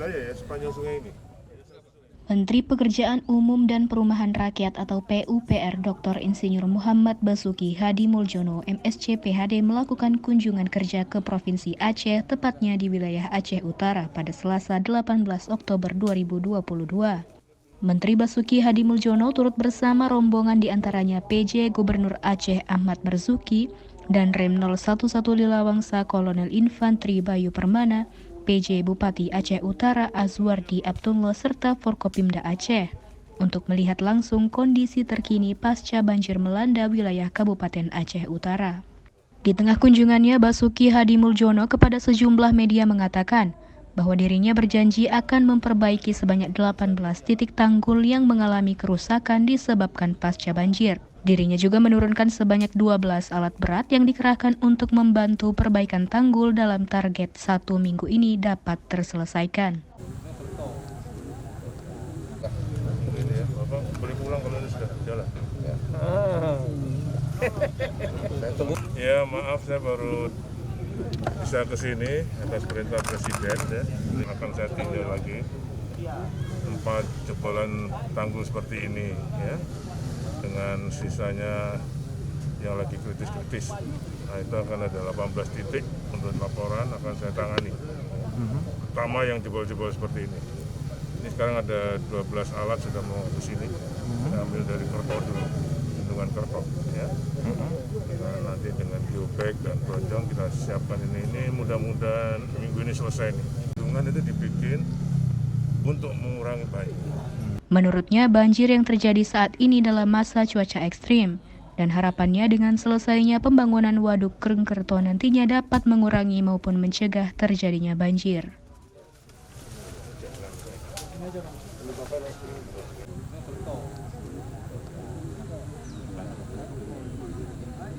wilayah ya sepanjang sungai ini. Menteri Pekerjaan Umum dan Perumahan Rakyat atau PUPR Dr. Insinyur Muhammad Basuki Hadi Muljono MSc PhD melakukan kunjungan kerja ke Provinsi Aceh, tepatnya di wilayah Aceh Utara pada Selasa 18 Oktober 2022. Menteri Basuki Hadi Muljono turut bersama rombongan diantaranya PJ Gubernur Aceh Ahmad Marzuki dan Rem 011 Lilawangsa Kolonel Infantri Bayu Permana, PJ Bupati Aceh Utara Azwardi Abdullah serta Forkopimda Aceh untuk melihat langsung kondisi terkini pasca banjir melanda wilayah Kabupaten Aceh Utara. Di tengah kunjungannya, Basuki Hadi Muljono kepada sejumlah media mengatakan bahwa dirinya berjanji akan memperbaiki sebanyak 18 titik tanggul yang mengalami kerusakan disebabkan pasca banjir. Dirinya juga menurunkan sebanyak 12 alat berat yang dikerahkan untuk membantu perbaikan tanggul dalam target 1 minggu ini dapat terselesaikan. Ini ya, Bapak boleh pulang kalau ini sudah jalan. Ya maaf saya baru bisa ke sini atas perintah Presiden ya. Akan saya tinjau lagi 4 jebolan tanggul seperti ini ya. Dengan sisanya yang lagi kritis-kritis. Nah itu akan ada 18 titik untuk laporan akan saya tangani. Pertama yang jebol-jebol seperti ini. Ini sekarang ada 12 alat sudah mau ke sini. Kita ambil dari Kerto dulu, bendungan Kerto ya. Nah, nanti dengan geobag dan bronjong kita siapkan ini mudah-mudahan minggu ini selesai nih. Bendungan itu dibikin untuk mengurangi banjir. Menurutnya, banjir yang terjadi saat ini dalam masa cuaca ekstrim, dan harapannya dengan selesainya pembangunan waduk Krengkerto nantinya dapat mengurangi maupun mencegah terjadinya banjir.